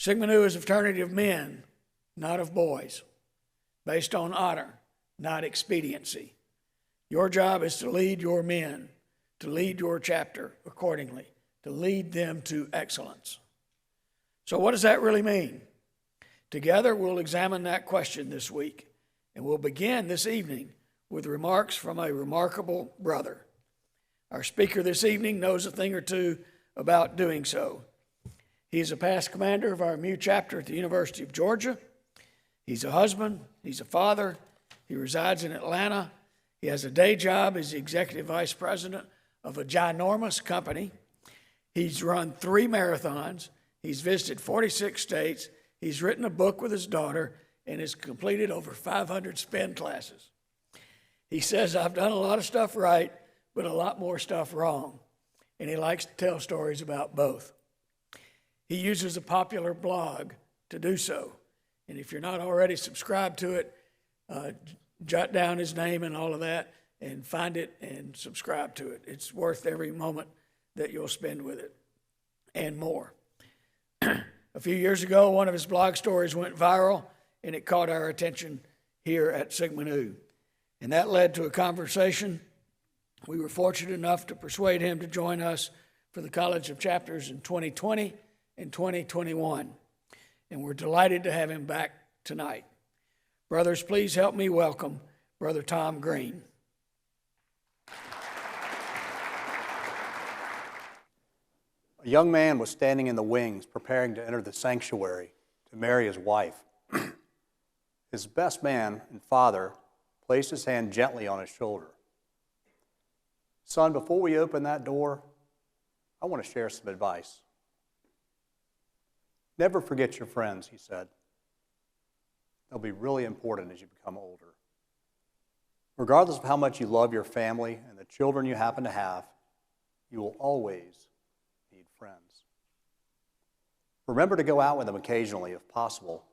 Sigma Nu is a fraternity of men, not of boys, based on honor, not expediency. Your job is to lead your men, to lead your chapter accordingly, to lead them to excellence. So what does that really mean? Together we'll examine that question this week, and we'll begin this evening with remarks from a remarkable brother. Our speaker this evening knows a thing or two about doing so. He's a past commander of our MU chapter at the University of Georgia. He's a husband. He's a father. He resides in Atlanta. He has a day job as the executive vice president of a ginormous company. He's run 3 marathons. He's visited 46 states. He's written a book with his daughter and has completed over 500 spin classes. He says, I've done a lot of stuff right, but a lot more stuff wrong. And he likes to tell stories about both. He uses a popular blog to do so. And if you're not already subscribed to it, jot down his name and all of that and find it and subscribe to it. It's worth every moment that you'll spend with it and more. A few years ago, one of his blog stories went viral and it caught our attention here at Sigma Nu. And that led to a conversation. We were fortunate enough to persuade him to join us for the College of Chapters in 2020 and 2021. And we're delighted to have him back tonight. Brothers, please help me welcome Brother Tom Greene. A young man was standing in the wings preparing to enter the sanctuary to marry his wife. His best man and father placed his hand gently on his shoulder. Son, before we open that door, I want to share some advice. Never forget your friends, he said. They'll be really important as you become older. Regardless of how much you love your family and the children you happen to have, you will always need friends. Remember to go out with them occasionally if possible,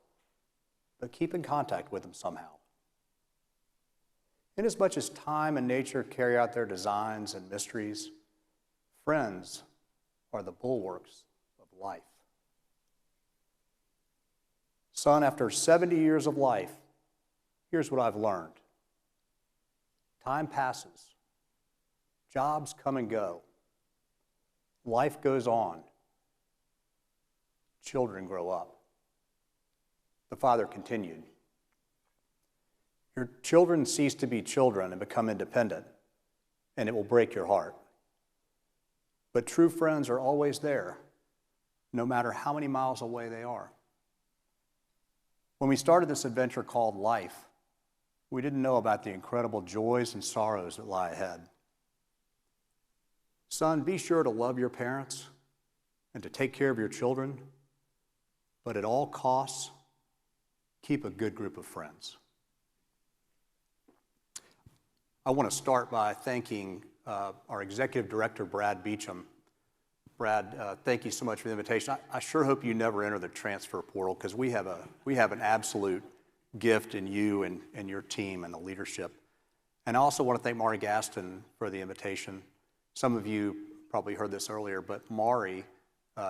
but keep in contact with them somehow. Inasmuch as time and nature carry out their designs and mysteries, friends are the bulwarks of life. Son, after 70 years of life, here's what I've learned. Time passes. Jobs come and go. Life goes on. Children grow up. The father continued. Your children cease to be children and become independent, and it will break your heart. But true friends are always there, no matter how many miles away they are. When we started this adventure called life, we didn't know about the incredible joys and sorrows that lie ahead. Son, be sure to love your parents and to take care of your children, but at all costs, keep a good group of friends. I want to start by thanking our executive director, Brad Beecham. Brad, thank you so much for the invitation. I sure hope you never enter the transfer portal because we have an absolute gift in you and your team and the leadership. And I also want to thank Mari Gaston for the invitation. Some of you probably heard this earlier, but Mari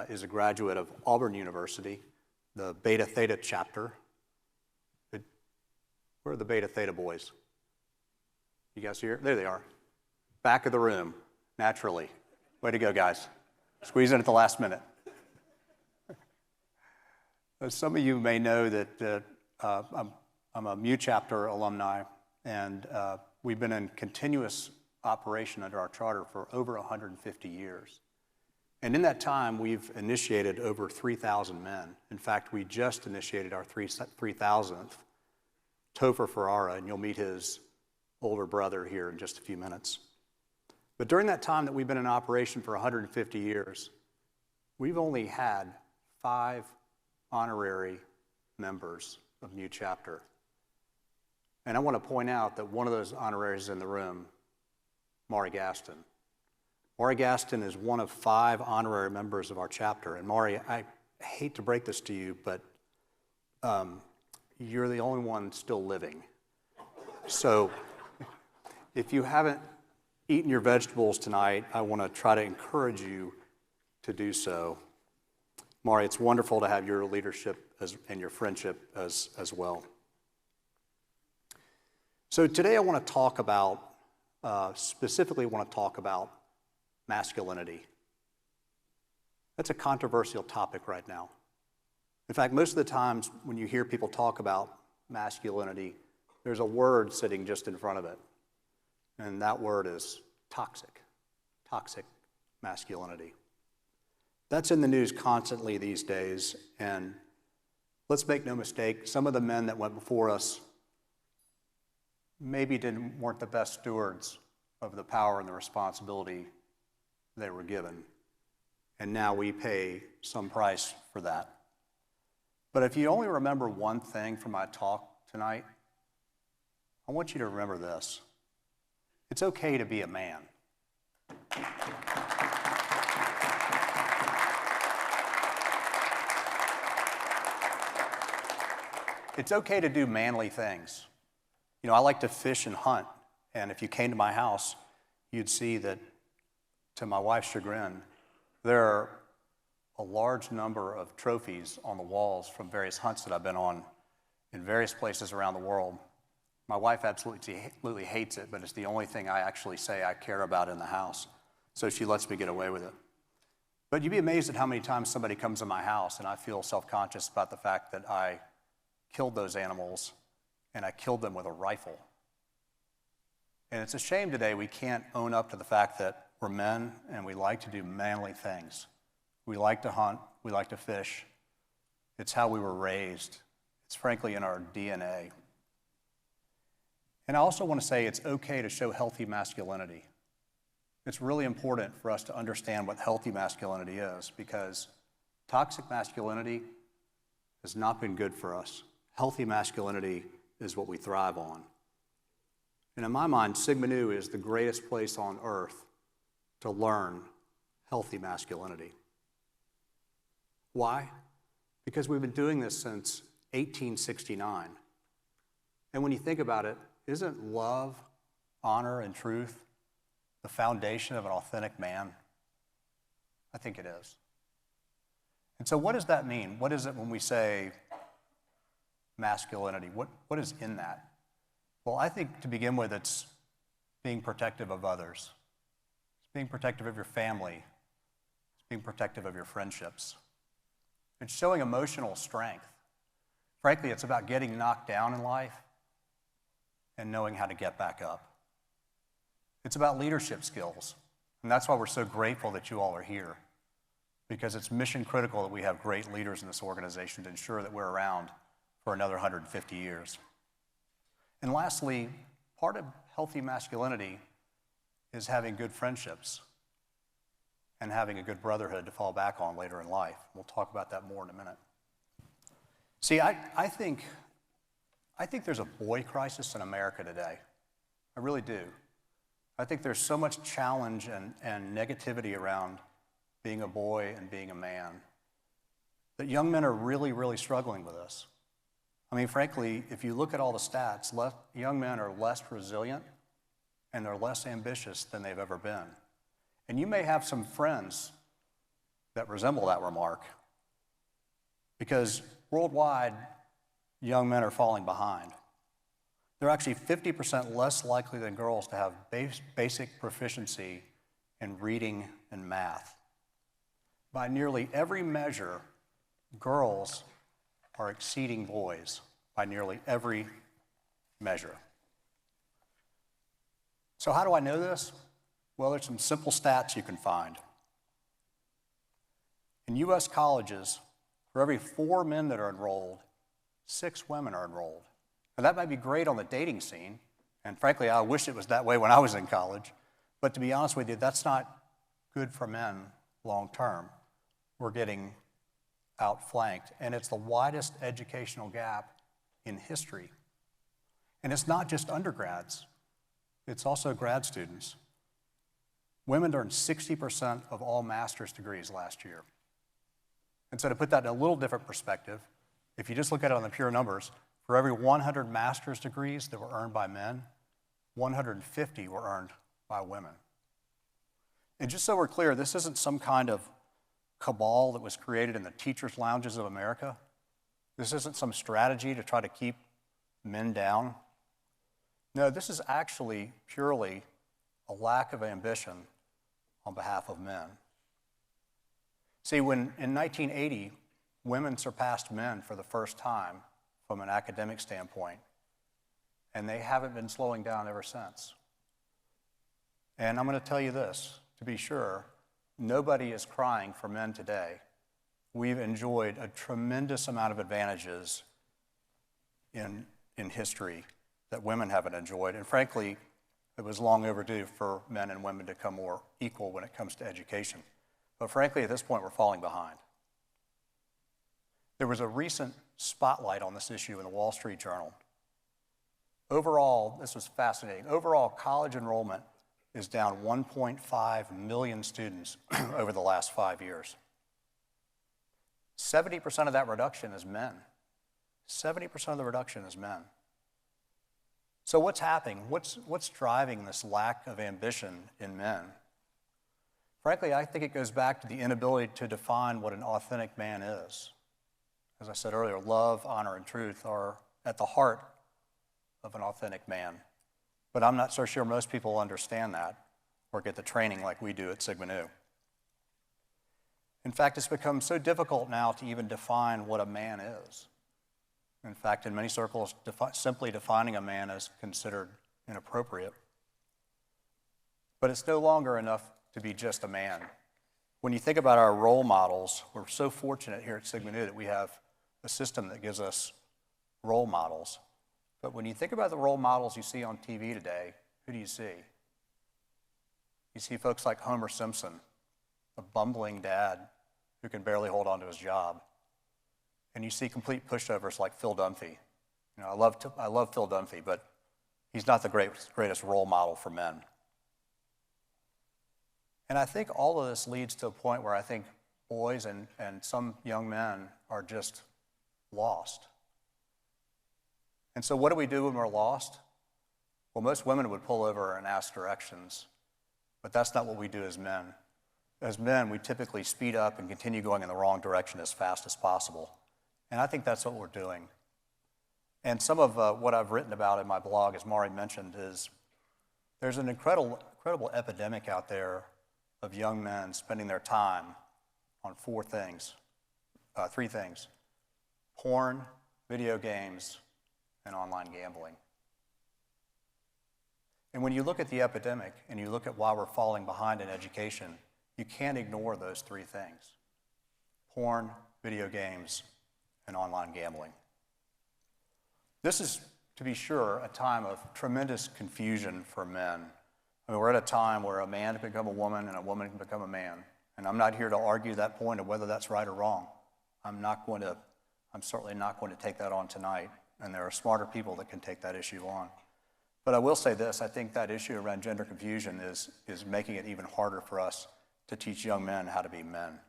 is a graduate of Auburn University, the Beta Theta chapter. Where are the Beta Theta boys? You guys here? There they are. Back of the room, naturally. Way to go, guys. Squeeze in at the last minute. Some of you may know that I'm a MU chapter alumni, and we've been in continuous operation under our charter for over 150 years. And in that time, we've initiated over 3,000 men. In fact, we just initiated our 3,000th, Topher Ferrara, and you'll meet his older brother here in just a few minutes. But during that time that we've been in operation for 150 years, we've only had 5 honorary members of MU chapter. And I want to point out that one of those honoraries is in the room, Mari Gaston. Mari Gaston is one of 5 honorary members of our chapter. And Mari, I hate to break this to you, but you're the only one still living. So if you haven't eaten your vegetables tonight, I want to try to encourage you to do so. Mari, it's wonderful to have your leadership and your friendship as well. So today I want to talk about, specifically want to talk about masculinity. That's a controversial topic right now. In fact, most of the times when you hear people talk about masculinity, there's a word sitting just in front of it. And that word is toxic masculinity. That's in the news constantly these days, and let's make no mistake, some of the men that went before us maybe weren't the best stewards of the power and the responsibility they were given, and now we pay some price for that. But if you only remember one thing from my talk tonight, I want you to remember this. It's okay to be a man. It's okay to do manly things. You know, I like to fish and hunt, and if you came to my house, you'd see that, to my wife's chagrin, there are a large number of trophies on the walls from various hunts that I've been on in various places around the world. My wife absolutely hates it, but it's the only thing I actually say I care about in the house, so she lets me get away with it. But you'd be amazed at how many times somebody comes to my house and I feel self-conscious about the fact that I killed those animals, and I killed them with a rifle. And it's a shame today we can't own up to the fact that we're men and we like to do manly things. We like to hunt, we like to fish. It's how we were raised. It's frankly in our DNA. And I also want to say it's okay to show healthy masculinity. It's really important for us to understand what healthy masculinity is, because toxic masculinity has not been good for us. Healthy masculinity is what we thrive on. And in my mind, Sigma Nu is the greatest place on earth to learn healthy masculinity. Why? Because we've been doing this since 1869. And when you think about it, isn't love, honor, and truth the foundation of an authentic man? I think it is. And so what does that mean? What is it when we say masculinity? What is in that? Well, I think to begin with, it's being protective of others. It's being protective of your family. It's being protective of your friendships. It's showing emotional strength. Frankly, it's about getting knocked down in life and knowing how to get back up. It's about leadership skills. And that's why we're so grateful that you all are here, because it's mission critical that we have great leaders in this organization to ensure that we're around for another 150 years. And lastly, part of healthy masculinity is having good friendships and having a good brotherhood to fall back on later in life. We'll talk about that more in a minute. See, I think there's a boy crisis in America today. I really do. I think there's so much challenge and negativity around being a boy and being a man that young men are really, really struggling with this. I mean, frankly, if you look at all the stats, young men are less resilient and they're less ambitious than they've ever been. And you may have some friends that resemble that remark, because worldwide, young men are falling behind. They're actually 50% less likely than girls to have basic proficiency in reading and math. By nearly every measure, girls are exceeding boys by nearly every measure. So how do I know this? Well, there's some simple stats you can find. In U.S. colleges, for every 4 men that are enrolled, 6 women are enrolled. Now, that might be great on the dating scene, and frankly, I wish it was that way when I was in college, but to be honest with you, that's not good for men long term. We're getting outflanked, and it's the widest educational gap in history. And it's not just undergrads, it's also grad students. Women earned 60% of all master's degrees last year. And so to put that in a little different perspective, if you just look at it on the pure numbers, for every 100 master's degrees that were earned by men, 150 were earned by women. And just so we're clear, this isn't some kind of cabal that was created in the teachers' lounges of America. This isn't some strategy to try to keep men down. No, this is actually purely a lack of ambition on behalf of men. See, when in 1980, women surpassed men for the first time from an academic standpoint, and they haven't been slowing down ever since. And I'm going to tell you this, to be sure, nobody is crying for men today. We've enjoyed a tremendous amount of advantages in history that women haven't enjoyed. And frankly, it was long overdue for men and women to become more equal when it comes to education. But frankly, at this point, we're falling behind. There was a recent spotlight on this issue in the Wall Street Journal. Overall, this was fascinating. Overall, college enrollment is down 1.5 million students over the last 5 years. 70% of that reduction is men. 70% of the reduction is men. So what's happening? What's driving this lack of ambition in men? Frankly, I think it goes back to the inability to define what an authentic man is. As I said earlier, love, honor, and truth are at the heart of an authentic man. But I'm not so sure most people understand that or get the training like we do at Sigma Nu. In fact, it's become so difficult now to even define what a man is. In fact, in many circles, simply defining a man is considered inappropriate. But it's no longer enough to be just a man. When you think about our role models, we're so fortunate here at Sigma Nu that we have a system that gives us role models. But when you think about the role models you see on TV today, who do you see? You see folks like Homer Simpson, a bumbling dad who can barely hold on to his job. And you see complete pushovers like Phil Dunphy. You know, I love Phil Dunphy, but he's not the greatest role model for men. And I think all of this leads to a point where I think boys and some young men are just lost. And so what do we do when we're lost? Well, most women would pull over and ask directions, but that's not what we do as men. As men, we typically speed up and continue going in the wrong direction as fast as possible. And I think that's what we're doing. And some of what I've written about in my blog, as Mari mentioned, is there's an incredible epidemic out there of young men spending their time on three things: porn, video games, and online gambling. And when you look at the epidemic and you look at why we're falling behind in education, you can't ignore those three things: porn, video games, and online gambling. This is, to be sure, a time of tremendous confusion for men. I mean, we're at a time where a man can become a woman and a woman can become a man. And I'm not here to argue that point of whether that's right or wrong. I'm certainly not going to take that on tonight. And there are smarter people that can take that issue on. But I will say this: I think that issue around gender confusion is making it even harder for us to teach young men how to be men.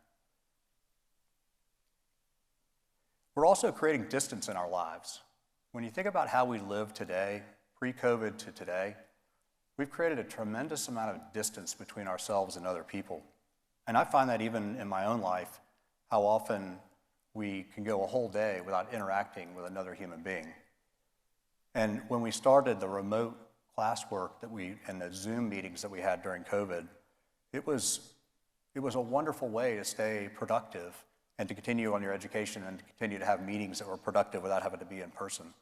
We're also creating distance in our lives. When you think about how we live today, pre-COVID to today, we've created a tremendous amount of distance between ourselves and other people. And I find that even in my own life, how often we can go a whole day without interacting with another human being. And when we started the remote classwork and the Zoom meetings that we had during COVID, it was a wonderful way to stay productive and to continue on your education and to continue to have meetings that were productive without having to be in person.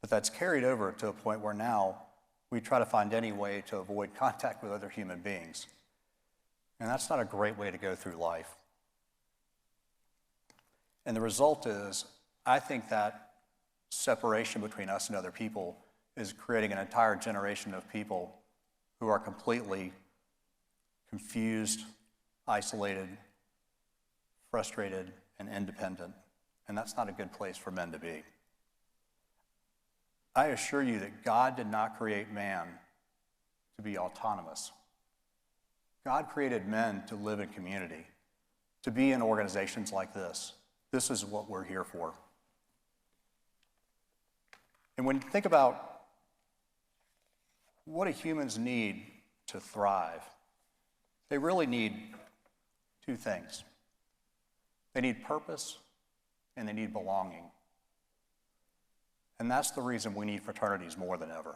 But that's carried over to a point where now we try to find any way to avoid contact with other human beings. And that's not a great way to go through life. And the result is, I think that separation between us and other people is creating an entire generation of people who are completely confused, isolated, frustrated, and independent. And that's not a good place for men to be. I assure you that God did not create man to be autonomous. God created men to live in community, to be in organizations like this. This is what we're here for. And when you think about what do humans need to thrive, they really need two things. They need purpose, and they need belonging. And that's the reason we need fraternities more than ever.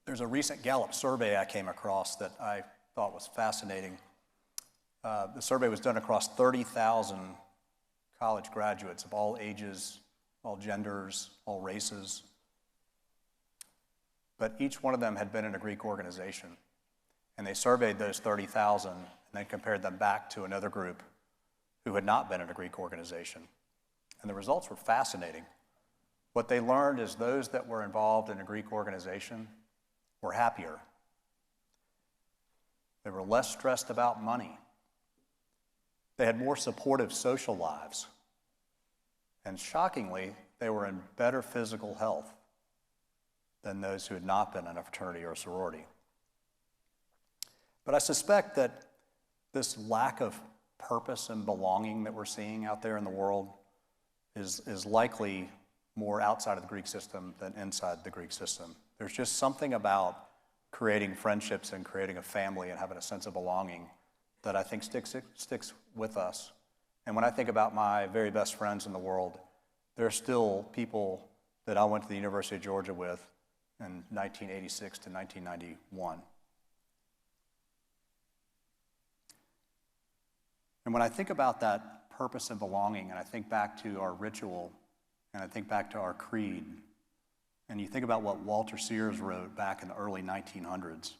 There's a recent Gallup survey I came across that I thought was fascinating. The survey was done across 30,000 college graduates of all ages, all genders, all races. But each one of them had been in a Greek organization. And they surveyed those 30,000 and then compared them back to another group who had not been in a Greek organization. And the results were fascinating. What they learned is those that were involved in a Greek organization were happier. They were less stressed about money. They had more supportive social lives. And shockingly, they were in better physical health than those who had not been in a fraternity or a sorority. But I suspect that this lack of purpose and belonging that we're seeing out there in the world is likely more outside of the Greek system than inside the Greek system. There's just something about creating friendships and creating a family and having a sense of belonging that I think sticks with us. And when I think about my very best friends in the world, there are still people that I went to the University of Georgia with in 1986 to 1991. And when I think about that purpose and belonging, and I think back to our ritual, and I think back to our creed, and you think about what Walter Sears wrote back in the early 1900s,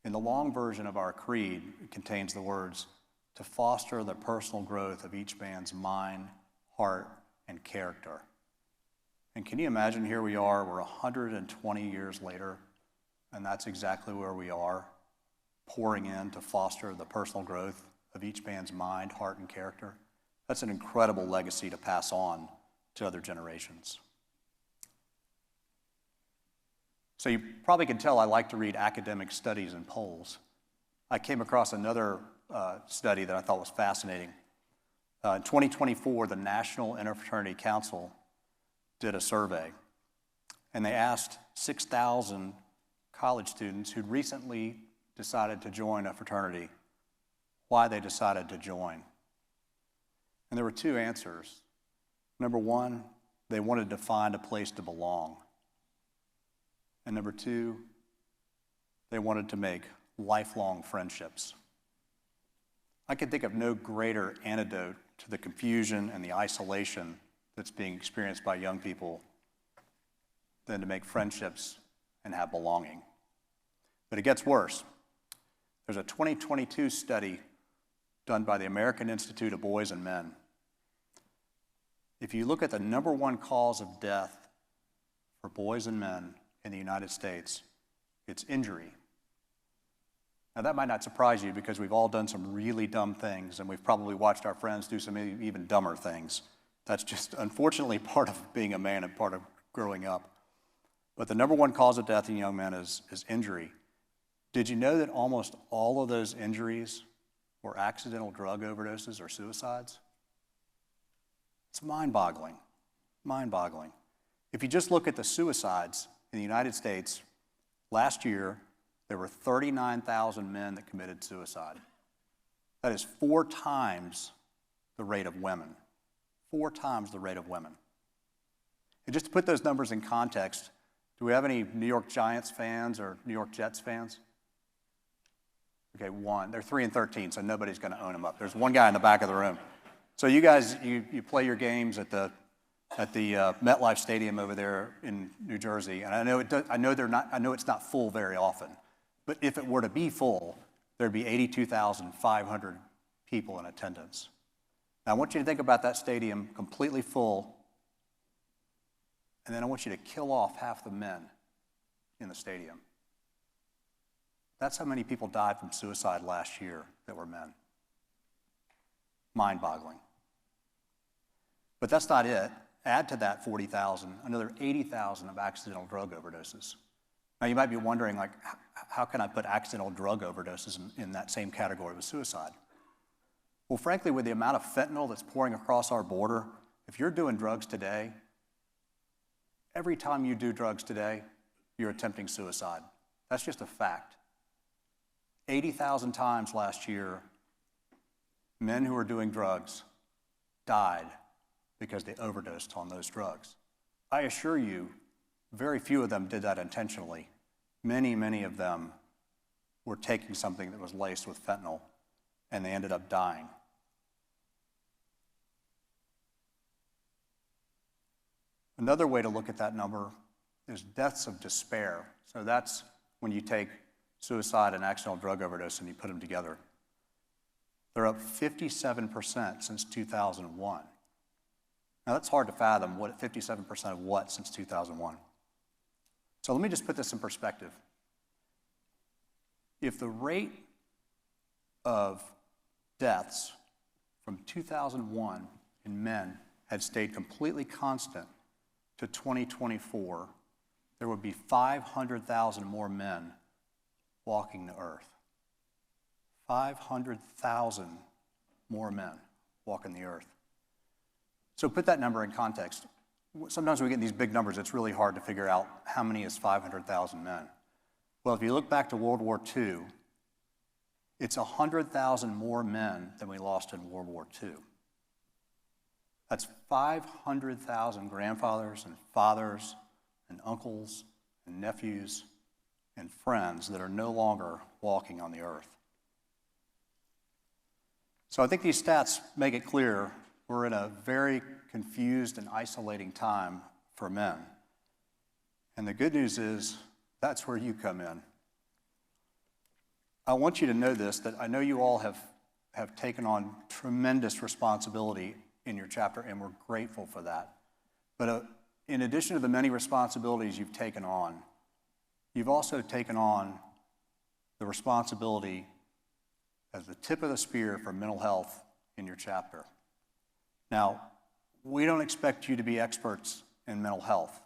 in the long version of our creed, it contains the words, to foster the personal growth of each man's mind, heart, and character. And can you imagine, here we are, we're 120 years later, and that's exactly where we are, pouring in to foster the personal growth of each man's mind, heart, and character. That's an incredible legacy to pass on to other generations. So you probably can tell I like to read academic studies and polls. I came across another study that I thought was fascinating. In 2024, the National Interfraternity Council did a survey, and they asked 6,000 college students who'd recently decided to join a fraternity why they decided to join. And there were two answers. Number one, they wanted to find a place to belong. And number two, they wanted to make lifelong friendships. I can think of no greater antidote to the confusion and the isolation that's being experienced by young people than to make friendships and have belonging. But it gets worse. There's a 2022 study done by the American Institute of Boys and Men. If you look at the number one cause of death for boys and men in the United States, it's injury. Now that might not surprise you because we've all done some really dumb things and we've probably watched our friends do some even dumber things. That's just unfortunately part of being a man and part of growing up. But the number one cause of death in young men is injury. Did you know that almost all of those injuries were accidental drug overdoses or suicides? It's mind-boggling, mind-boggling. If you just look at the suicides in the United States, last year, there were 39,000 men that committed suicide. That is 4 times the rate of women. 4 times the rate of women. And just to put those numbers in context, do we have any New York Giants fans or New York Jets fans? Okay, 1. They're 3-13, so nobody's going to own them up. There's one guy in the back of the room. So you guys, you play your games at the MetLife Stadium over there in New Jersey, and I know it's not full very often, but if it were to be full, there'd be 82,500 people in attendance. Now I want you to think about that stadium completely full, and then I want you to kill off half the men in the stadium. That's how many people died from suicide last year that were men. Mind-boggling. But that's not it. Add to that 40,000, another 80,000 of accidental drug overdoses. Now you might be wondering, like, how can I put accidental drug overdoses in that same category with suicide? Well, frankly, with the amount of fentanyl that's pouring across our border, if you're doing drugs today, every time you do drugs today, you're attempting suicide. That's just a fact. 80,000 times last year, men who were doing drugs died because they overdosed on those drugs. I assure you, very few of them did that intentionally. Many, many of them were taking something that was laced with fentanyl, and they ended up dying. Another way to look at that number is deaths of despair. So that's when you take suicide and accidental drug overdose and you put them together. They're up 57% since 2001. Now that's hard to fathom, what 57% of what since 2001. So let me just put this in perspective. If the rate of deaths from 2001 in men had stayed completely constant to 2024, there would be 500,000 more men walking the earth. 500,000 more men walking the earth. So put that number in context. Sometimes we get these big numbers, it's really hard to figure out how many is 500,000 men. Well, if you look back to World War II, it's 100,000 more men than we lost in World War II. That's 500,000 grandfathers and fathers and uncles and nephews and friends that are no longer walking on the earth. So I think these stats make it clear we're in a very confused and isolating time for men. And the good news is that's where you come in. I want you to know this, that I know you all have taken on tremendous responsibility in your chapter, and we're grateful for that. But in addition to the many responsibilities you've taken on, you've also taken on the responsibility as the tip of the spear for mental health in your chapter. Now, we don't expect you to be experts in mental health,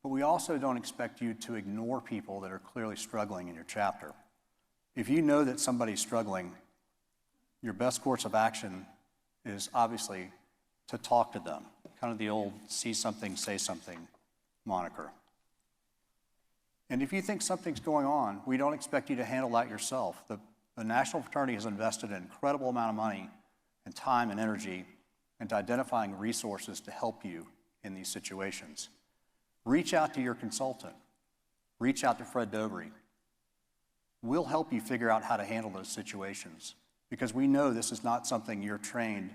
but we also don't expect you to ignore people that are clearly struggling in your chapter. If you know that somebody's struggling, your best course of action is obviously to talk to them, kind of the old see something, say something moniker. And if you think something's going on, we don't expect you to handle that yourself. The National Fraternity has invested an incredible amount of money and time and energy into identifying resources to help you in these situations. Reach out to your consultant. Reach out to Fred Dobry. We'll help you figure out how to handle those situations because we know this is not something you're trained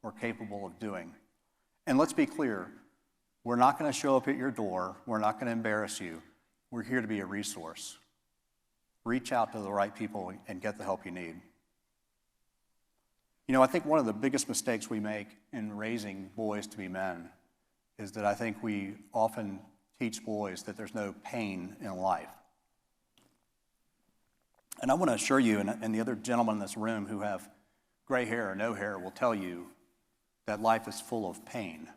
or capable of doing. And let's be clear, we're not going to show up at your door. We're not going to embarrass you. We're here to be a resource. Reach out to the right people and get the help you need. You know, I think one of the biggest mistakes we make in raising boys to be men is that I think we often teach boys that there's no pain in life. And I want to assure you, and the other gentlemen in this room who have gray hair or no hair will tell you that life is full of pain.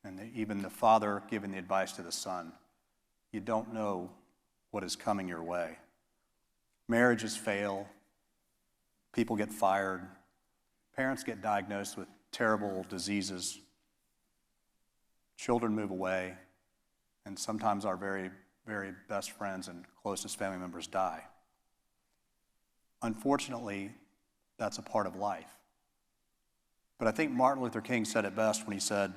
And even the father giving the advice to the son, you don't know what is coming your way. Marriages fail, people get fired, parents get diagnosed with terrible diseases, children move away, and sometimes our very, very best friends and closest family members die. Unfortunately, that's a part of life. But I think Martin Luther King said it best when he said,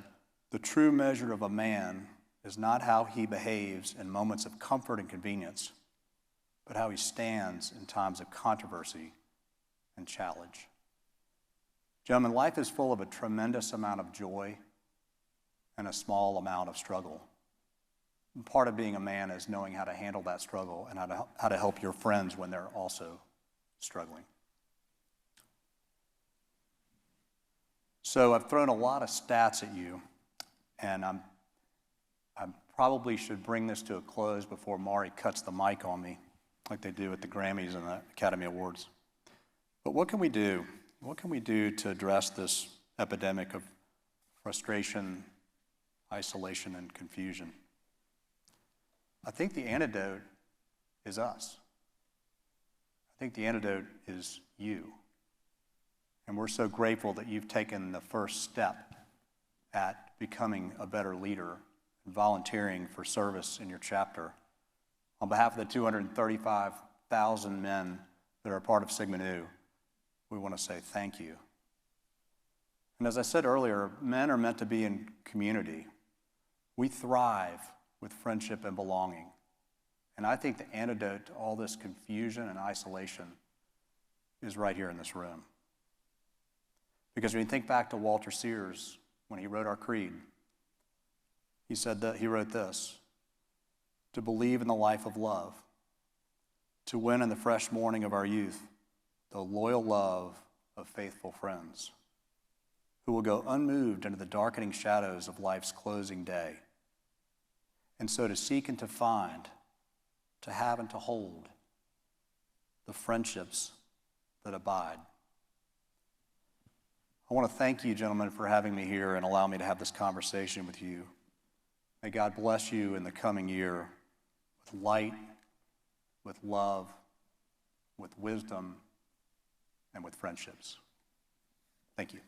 "The true measure of a man is not how he behaves in moments of comfort and convenience, but how he stands in times of controversy and challenge." Gentlemen, life is full of a tremendous amount of joy and a small amount of struggle. And part of being a man is knowing how to handle that struggle and how to help your friends when they're also struggling. So I've thrown a lot of stats at you, and I probably should bring this to a close before Mari cuts the mic on me, like they do at the Grammys and the Academy Awards. But what can we do? What can we do to address this epidemic of frustration, isolation, and confusion? I think the antidote is us. I think the antidote is you. And we're so grateful that you've taken the first step at becoming a better leader and volunteering for service in your chapter. On behalf of the 235,000 men that are a part of Sigma Nu, we want to say thank you. And as I said earlier, men are meant to be in community. We thrive with friendship and belonging. And I think the antidote to all this confusion and isolation is right here in this room. Because when you think back to Walter Sears, when he wrote our creed, he wrote this: to believe in the life of love, to win in the fresh morning of our youth the loyal love of faithful friends, who will go unmoved into the darkening shadows of life's closing day, and so to seek and to find, to have and to hold the friendships that abide. I want to thank you, gentlemen, for having me here and allow me to have this conversation with you. May God bless you in the coming year with light, with love, with wisdom, and with friendships. Thank you.